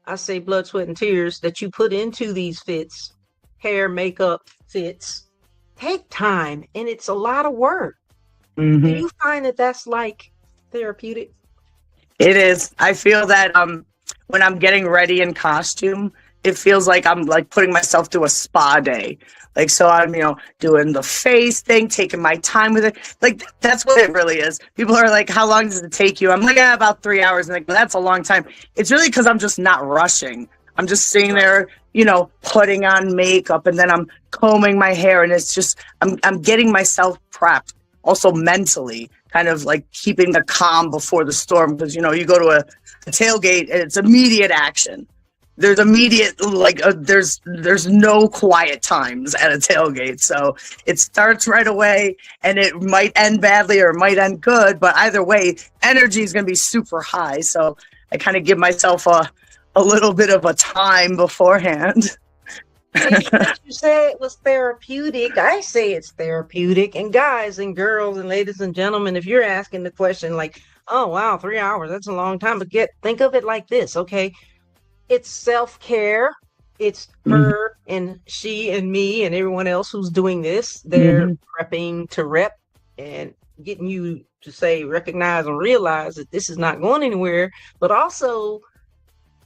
I say blood, sweat, and tears that you put into these fits, hair, makeup, fits, take time, and it's a lot of work. Do Hmm. you find that that's like therapeutic? It is. I feel that when I'm getting ready in costume, it feels like I'm like putting myself through a spa day. Like so I'm, doing the face thing, taking my time with it. Like that's what it really is. People are like, how long does it take you? I'm like, yeah, about 3 hours. And like, well, that's a long time. It's really because I'm just not rushing. I'm just sitting Right. there, putting on makeup and then I'm combing my hair and it's just I'm getting myself prepped also mentally, kind of like keeping the calm before the storm. Because, you go to a tailgate and it's immediate action. There's immediate, like, there's no quiet times at a tailgate. So it starts right away and it might end badly or it might end good. But either way, energy is going to be super high. So I kind of give myself a little bit of a time beforehand. See, since you said it was therapeutic, I say it's therapeutic. And guys and girls and ladies and gentlemen, if you're asking the question like, oh wow, 3 hours, that's a long time. But think of it like this, okay? It's self-care. It's Mhm. her and she and me and everyone else who's doing this. They're Mhm. prepping to rep and getting you to say, recognize and realize that this is not going anywhere, but also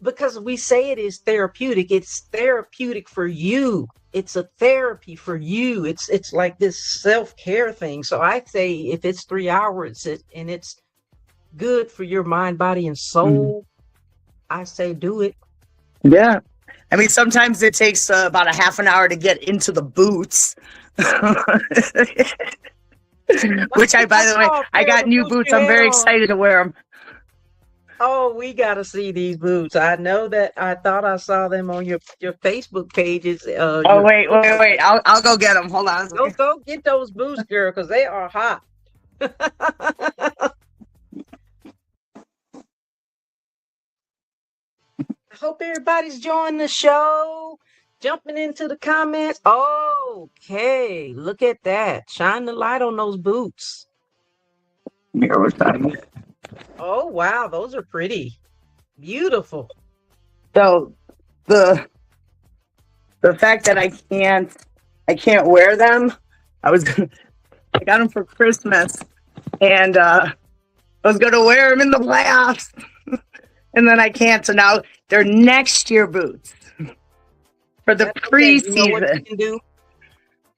because we say it is therapeutic, it's therapeutic for you. It's a therapy for you. It's like this self-care thing. So I say if it's 3 hours and it's good for your mind, body, and Mhm. soul, I say do it. Yeah. I mean, sometimes it takes about a half an hour to get into the boots. I Which think I by the way, saw a I pair of got the new boots boots. you I'm had very on. excited to wear them. Oh, we gotta see these boots. I know that I thought I saw them on your Facebook pages. Oh, Your wait, wait, social. wait. I'll go get them. Hold on a Go second. go get those boots, girl, because they are hot. I hope everybody's enjoying the show. Jumping into the comments. Okay, look at that. Shine the light on those boots. Here was time. Oh, wow, those are pretty. Beautiful. So the the fact that I can't wear them, I was I got them for Christmas and I was gonna wear them in the playoffs and then I can't. So now they're next year boots for the That's okay. You know what you preseason. can do?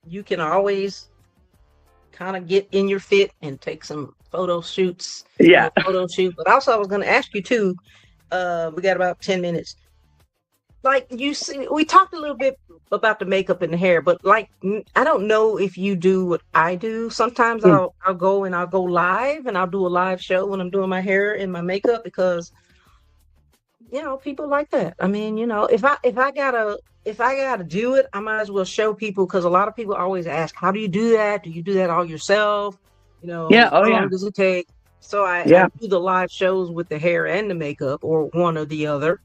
You can always kind of get in your fit and take some photo shoots, do Yeah. a photo shoot. But also, I was going to ask you too. We got about 10 minutes. Like you see, we talked a little bit about the makeup and the hair, but like I don't know if you do what I do. Sometimes Hmm. I'll go and I'll go live and I'll do a live show when I'm doing my hair and my makeup because people like that. I mean, if I gotta do it, I might as well show people because a lot of people always ask, how do you do that? Do you do that all yourself? Yeah. Oh How yeah. long does it take? So I Yeah. do the live shows with the hair and the makeup or one or the other.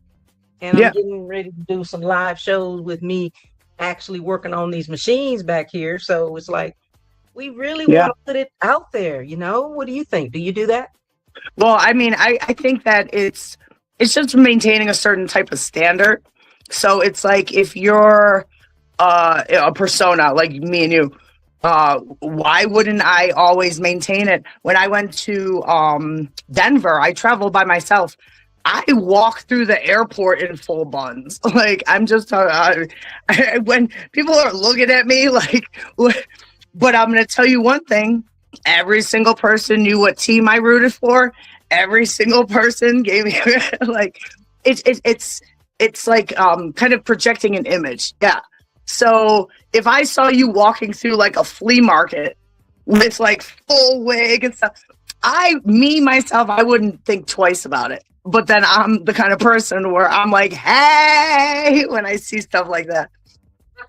And I'm Yeah. getting ready to do some live shows with me actually working on these machines back here. So it's like we really want Yeah. to put it out there, What do you think? Do you do that? Well, I mean, I think that it's just maintaining a certain type of standard. So it's like if you're a persona like me and you, why wouldn't I always maintain it? When I went to Denver, I traveled by myself. I walk through the airport in full buns. Like I'm just when people are looking at me like, but I'm going to tell you one thing. Every single person knew what team I rooted for. Every single person gave me like it's like kind of projecting an image. Yeah. So if I saw you walking through like a flea market with like full wig and stuff, myself, I wouldn't think twice about it. But then I'm the kind of person where I'm like, hey, when I see stuff like that.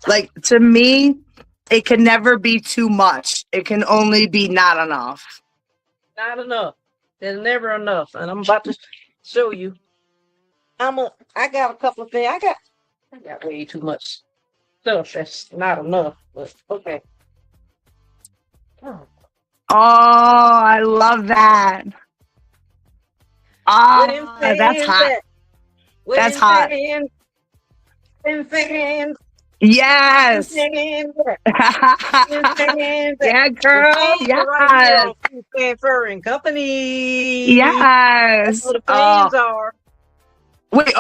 Like, to me, it can never be too much. It can only be not enough. Not enough. There's never enough. And I'm about to show you. I got a couple of things. I got way too much stuff that's not enough. But okay. Oh, I love that. Ah, that's hot. That's hot. Fans. Yes. Yeah, girl. Yes. Right PINKFanFur and Company. Yes. That's what the fans are. Wait,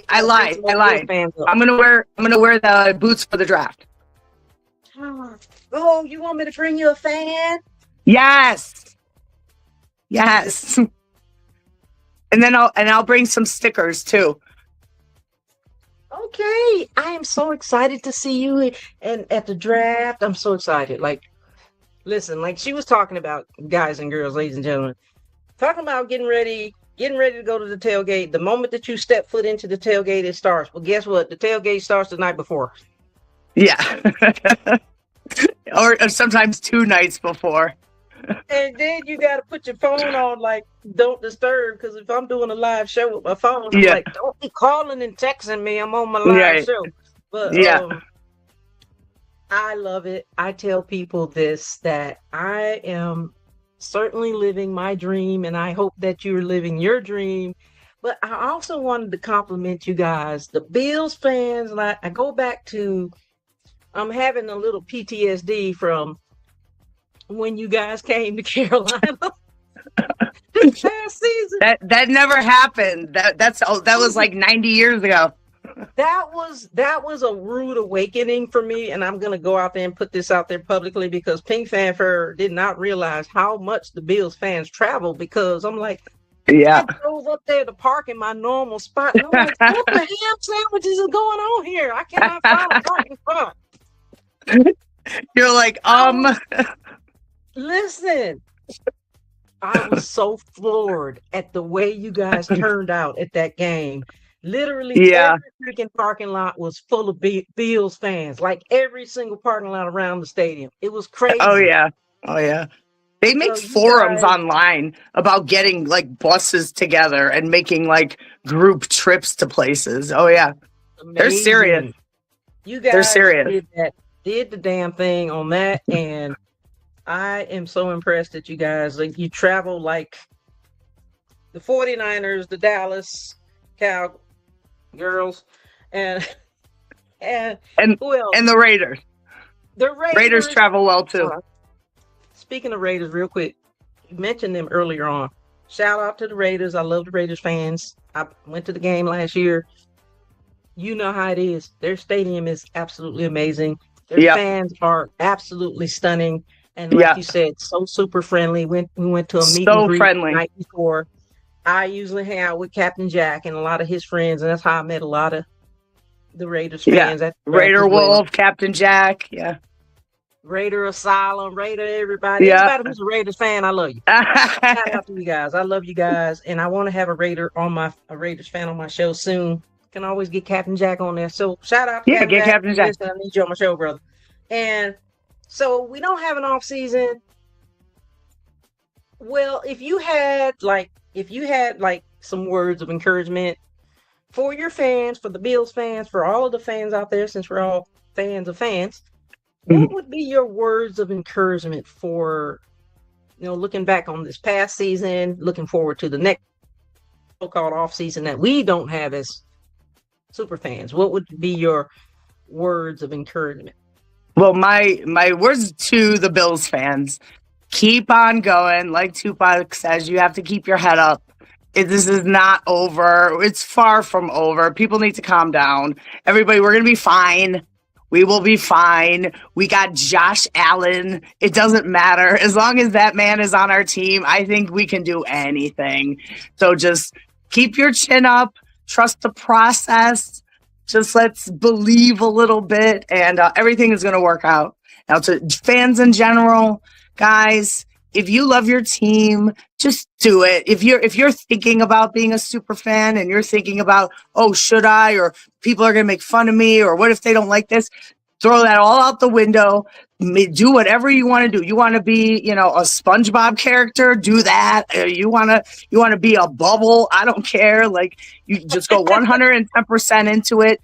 I lied. I'm gonna wear the boots for the draft. Oh, you want me to bring you a fan? Yes. And then I'll bring some stickers too. Okay. I am so excited to see you and at the draft. I'm so excited. Like, listen, like she was talking about, guys and girls, ladies and gentlemen, talking about getting ready to go to the tailgate. The moment that you step foot into the tailgate, it starts. Well, guess what? The tailgate starts the night before. Yeah. or sometimes 2 nights before. And then you got to put your phone on, like, don't disturb. Because if I'm doing a live show with my phone, I'm like, don't be calling and texting me. I'm on my live show. But I love it. I tell people this, that I am certainly living my dream, and I hope that you're living your dream. But I also wanted to compliment you guys, the Bills fans. And I go back to, I'm having a little PTSD from when you guys came to Carolina this past season. That never happened. That was like 90 years ago. That was a rude awakening for me, and I'm gonna go out there and put this out there publicly, because PINKFanFur did not realize how much the Bills fans travel. Because I'm like, I drove up there to park in my normal spot, and I'm like, what the ham sandwiches is going on here? I cannot find a parking spot. You're like, Listen, I was so floored at the way you guys turned out at that game. Literally, every freaking parking lot was full of Bills fans. Like every single parking lot around the stadium. It was crazy. Oh yeah. They make forums online about getting like buses together and making like group trips to places. Oh yeah. Amazing. They're serious. You guys, they're serious. Did the damn thing on that, and I am so impressed that you guys, like, you travel like the 49ers, the Dallas Cowgirls, and who else? And the Raiders. The Raiders travel well too. Speaking of Raiders, real quick, you mentioned them earlier on. Shout out to the Raiders. I love the Raiders fans. I went to the game last year. You know how it is. Their stadium is absolutely amazing. Their fans are absolutely stunning. And like you said, so super friendly. We went to a meet and greet the night before. I usually hang out with Captain Jack and a lot of his friends, and that's how I met a lot of the Raiders fans. Raider Wolf, Captain Jack, Raider Asylum, Raider everybody. Anybody who's a Raiders fan, I love you. Shout out to you guys. I love you guys, and I want to have a Raiders fan on my show soon. Can always get Captain Jack on there. So shout out to Captain Jack. Listen, I need you on my show, brother. And so we don't have an off season. Well, if you had some words of encouragement for your fans, for the Bills fans, for all of the fans out there, since we're all fans of fans, what would be your words of encouragement for, looking back on this past season, looking forward to the next so-called off season that we don't have as super fans? What would be your words of encouragement? Well, my words to the Bills fans: keep on going. Like Tupac says, you have to keep your head up. This is not over. It's far from over. People need to calm down. Everybody, we're going to be fine. We will be fine. We got Josh Allen. It doesn't matter. As long as that man is on our team, I think we can do anything. So just keep your chin up. Trust the process. Just let's believe a little bit, and everything is going to work out. Now, to fans in general, guys, if you love your team, just do it. If you're thinking about being a super fan and you're thinking about, oh, should I, or people are going to make fun of me, or what if they don't like this? Throw that all out the window. Do whatever you want to do. You want to be, a SpongeBob character? Do that. You want to be a bubble? I don't care. Like, you just go 110% into it,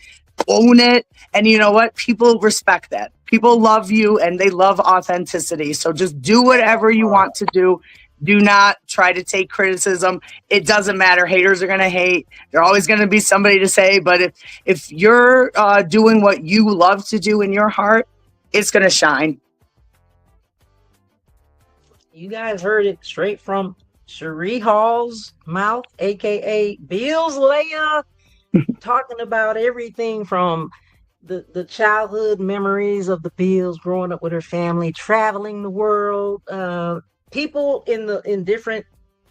own it, and you know what? People respect that. People love you, and they love authenticity. So just do whatever you want to do. Do not try to take criticism. It doesn't matter. Haters are going to hate. There's always going to be somebody to say. But if you're doing what you love to do in your heart, it's going to shine. You guys heard it straight from Cherie Hall's mouth, aka Bill's Leia, talking about everything from the childhood memories of the Bills growing up with her family, traveling the world, people in different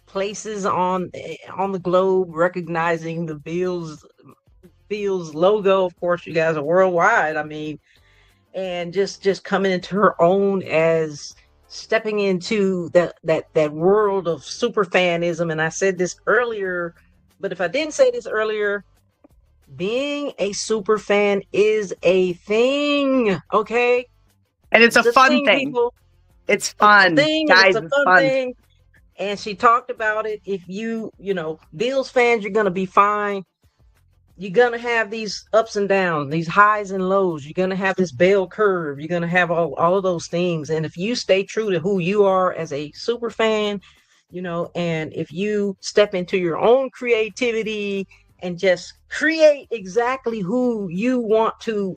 places on the globe recognizing the Bills logo. Of course, you guys are worldwide. I mean, and just coming into her own as stepping into that world of super fanism. And I said this earlier, but if I didn't say this earlier, being a super fan is a thing, okay? And it's a fun thing. People. It's fun. Guys, it's a fun thing. And she talked about it. If you Bills fans, you're going to be fine. You're going to have these ups and downs, these highs and lows. You're going to have this bell curve. You're going to have all of those things. And if you stay true to who you are as a super fan, and if you step into your own creativity and just create exactly who you want to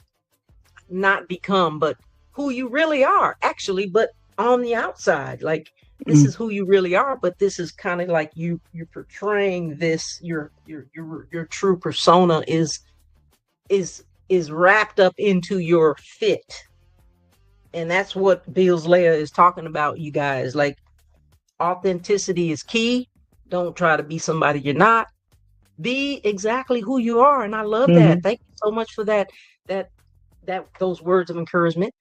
not become, but who you really are, actually, but on the outside, like, this is who you really are, but this is kind of like you're portraying this, your true persona is wrapped up into your fit. And that's what Bill's Leia is talking about, you guys. Like, authenticity is key. Don't try to be somebody you're not. Be exactly who you are. And I love that. Thank you so much for that those words of encouragement.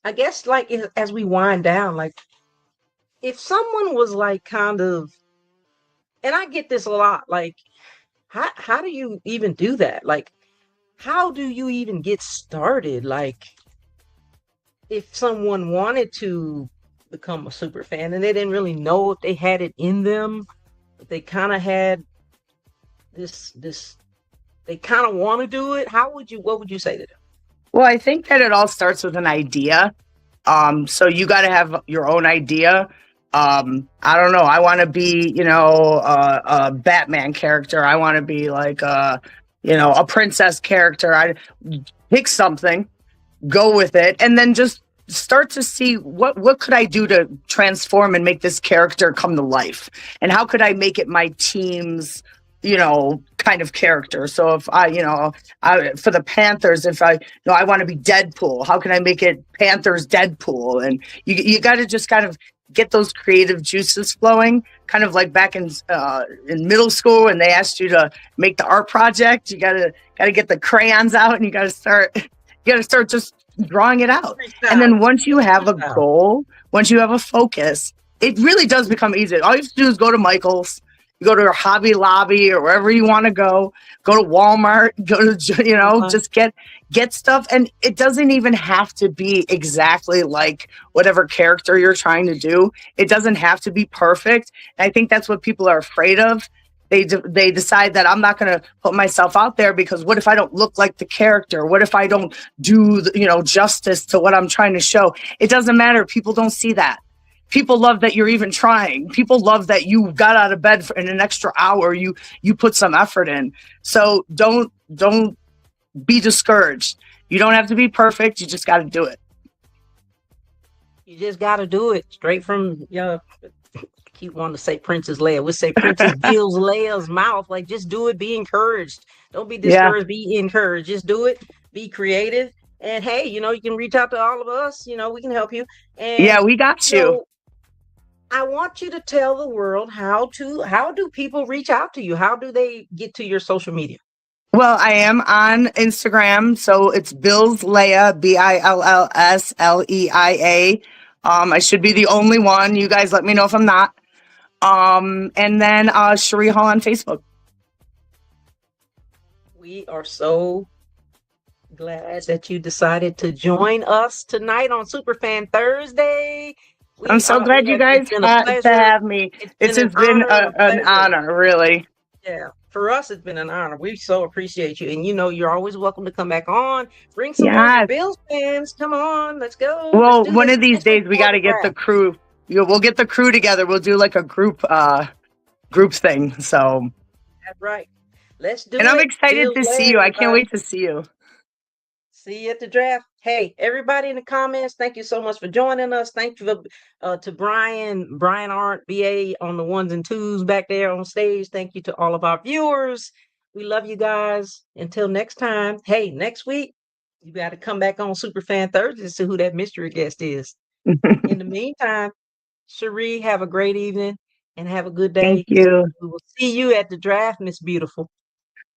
I guess, like, as we wind down, like, if someone was like kind of, and I get this a lot, like, how do you even do that? Like, how do you even get started? Like, if someone wanted to become a super fan and they didn't really know if they had it in them, but they kind of had this, they kind of want to do it, what would you say to them? Well, I think that it all starts with an idea. So you got to have your own idea. I don't know. I want to be, a Batman character. I want to be like, a princess character. I pick something, go with it, and then just start to see what could I do to transform and make this character come to life, and how could I make it my team's kind of character. So if for the Panthers, if I want to be Deadpool, how can I make it Panthers Deadpool? And you got to just kind of get those creative juices flowing, kind of like back in middle school when they asked you to make the art project. You gotta get the crayons out and you gotta start just drawing it out. And then once you have a goal, once you have a focus, it really does become easy. All you have to do is go to Michael's. You go to Hobby Lobby or wherever you want to go to Walmart, go to, just get stuff. And it doesn't even have to be exactly like whatever character you're trying to do. It doesn't have to be perfect. And I think that's what people are afraid of. They decide that I'm not going to put myself out there because what if I don't look like the character? What if I don't do, justice to what I'm trying to show? It doesn't matter. People don't see that. People love that you're even trying. People love that you got out of bed in an extra hour. You put some effort in. So don't be discouraged. You don't have to be perfect. You just got to do it. You just got to do it. Straight from, keep wanting to say Princess Leia. We'll say Princess Bill's Leia's mouth. Like, just do it. Be encouraged. Don't be discouraged. Yeah. Be encouraged. Just do it. Be creative. And hey, you can reach out to all of us. We can help you. And yeah, we got you. I want you to tell the world how do people reach out to you? How do they get to your social media? Well, I am on Instagram, so it's Bills Leia, BILLSLEIA. I should be the only one. You guys let me know if I'm not. And then Cherie Hall on Facebook. We are so glad that you decided to join us tonight on Superfan Thursday. I'm so glad you guys It's been a had to pleasure. have me. It's been an Been honor and a an pleasure. honor, really. Yeah, for us, it's been an honor. We so appreciate you. And you're always welcome to come back on. Bring some more of your Yes. Bills fans. Come on, let's go. Let's Well, do one this, of these especially days we for got to get the draft. crew. We'll get the crew together. We'll do like a group thing. So, That's right. Let's do and I'm it. excited Bills to see land, you. I can't everybody. wait to see you. See you at the draft. Hey, everybody in the comments, thank you so much for joining us. Thank you to Brian Arndt, BA on the ones and twos back there on stage. Thank you to all of our viewers. We love you guys. Until next time. Hey, next week, you got to come back on Superfan Thursday to see who that mystery guest is. In the meantime, Cherie, have a great evening and have a good Thank day. you. We will see you at the draft, Miss Beautiful.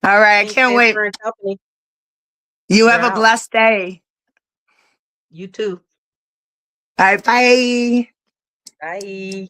All right. I Pink can't wait. Panther and Company. You We're have a out. blessed day. You too. Bye bye. Bye.